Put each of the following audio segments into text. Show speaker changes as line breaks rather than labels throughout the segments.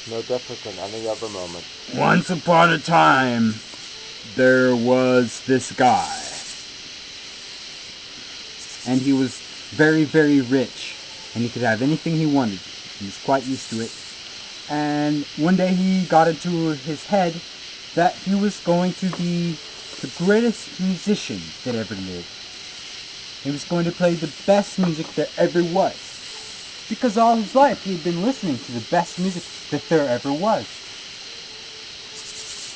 No different than any other moment.
Once upon a time, there was this guy. And he was very, very rich. And he could have anything he wanted. He was quite used to it. And one day he got into his head that he was going to be the greatest musician that ever lived. He was going to play the best music there ever was. Because all his life he had been listening to the best music that there ever was.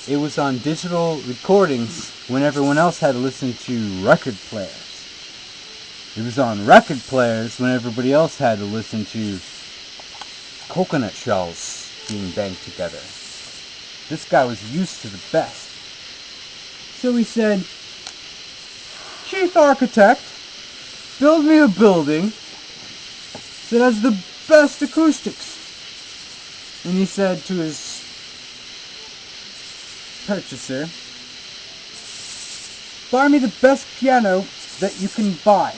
It was on digital recordings when everyone else had to listen to record players. It was on record players when everybody else had to listen to coconut shells being banged together. This guy was used to the best. So he said, "Chief Architect, build me a building that has the best acoustics." And he said to his purchaser, "Buy me the best piano that you can buy."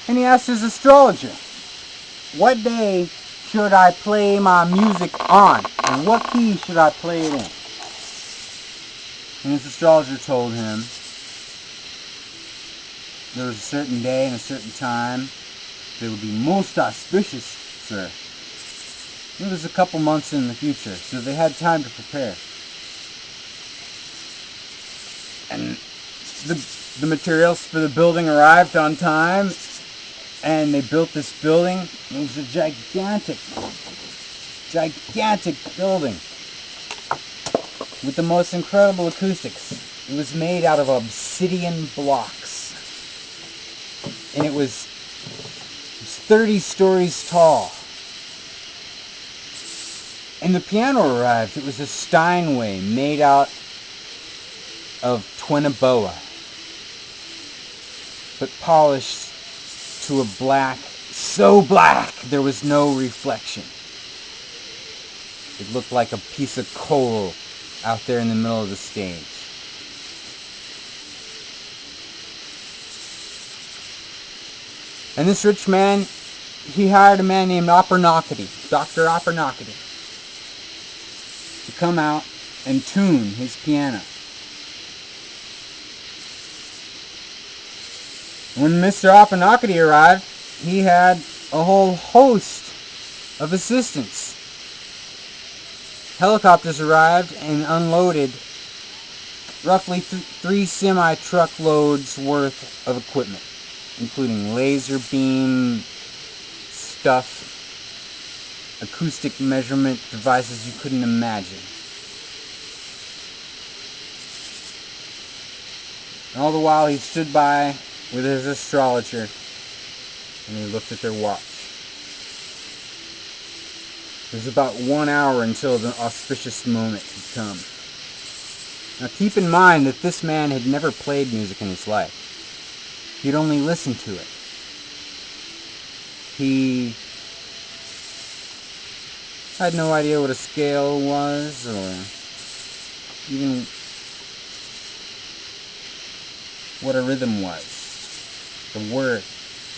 And he asked his astrologer, "What day should I play my music on? And what key should I play it in?" And his astrologer told him there was a certain day and a certain time that would be most auspicious, sir. It was a couple months in the future, so they had time to prepare. And the materials for the building arrived on time, and they built this building. It was a gigantic building with the most incredible acoustics. It was made out of obsidian blocks, and it was 30 stories tall. And the piano arrived. It was a Steinway made out of Twinaboa, but polished to a black, so black there was no reflection. It looked like a piece of coal out there in the middle of the stage. And this rich man, he hired a man named Opernakity, Dr. Opernakity, to come out and tune his piano. When Mr. Opernakity arrived, he had a whole host of assistants. Helicopters arrived and unloaded roughly 3 semi-truckloads worth of equipment, including laser beam stuff, acoustic measurement devices you couldn't imagine. And all the while he stood by with his astrologer and he looked at their watch. It was about 1 hour until the auspicious moment had come. Now keep in mind that this man had never played music in his life. He'd only listened to it. He had no idea what a scale was or even what a rhythm was. The word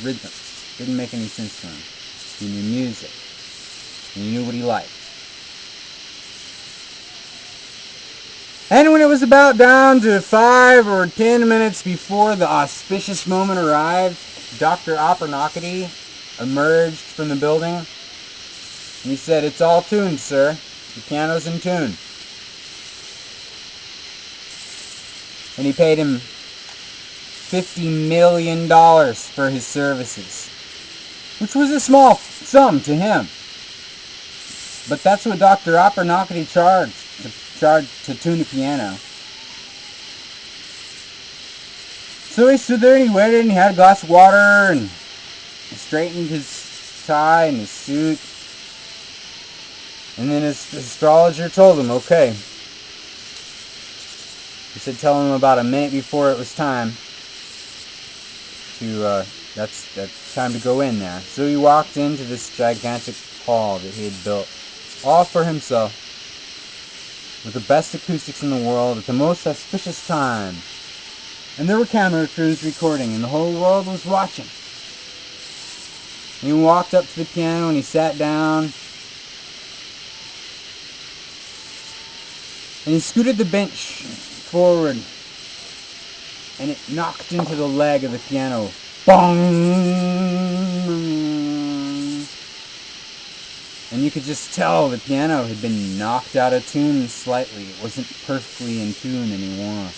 rhythm didn't make any sense to him. He knew music. He knew what he liked. And when it was about down to 5 or 10 minutes before the auspicious moment arrived, Dr. Opernakity emerged from the building and he said, "It's all tuned, sir. The piano's in tune." And he paid him $50 million for his services, which was a small sum to him. But that's what Dr. Opernakity charged to tune the piano. So he stood there and he waited and he had a glass of water and he straightened his tie and his suit. And then his astrologer told him, "Okay." He said, "Tell him about a minute before it was time to, that's time to go in there." So he walked into this gigantic hall that he had built, all for himself, with the best acoustics in the world at the most auspicious time. And there were camera crews recording, and the whole world was watching. He walked up to the piano and he sat down. And he scooted the bench forward. And it knocked into the leg of the piano. Bong! And you could just tell the piano had been knocked out of tune slightly. It wasn't perfectly in tune anymore.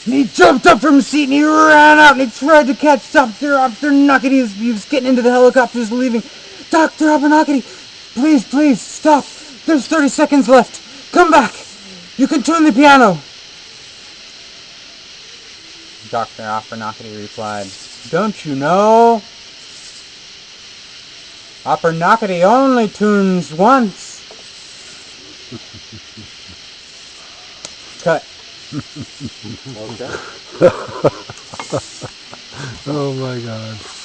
And he jumped up from his seat and he ran out and he tried to catch Dr. Abernathy. He was getting into the helicopters leaving. Dr. Abernathy, please, stop. There's 30 seconds left. Come back. You can tune the piano. Dr. Abernathy replied, don't you know? Abernathy only tunes once. Cut.
Okay.
Oh my God.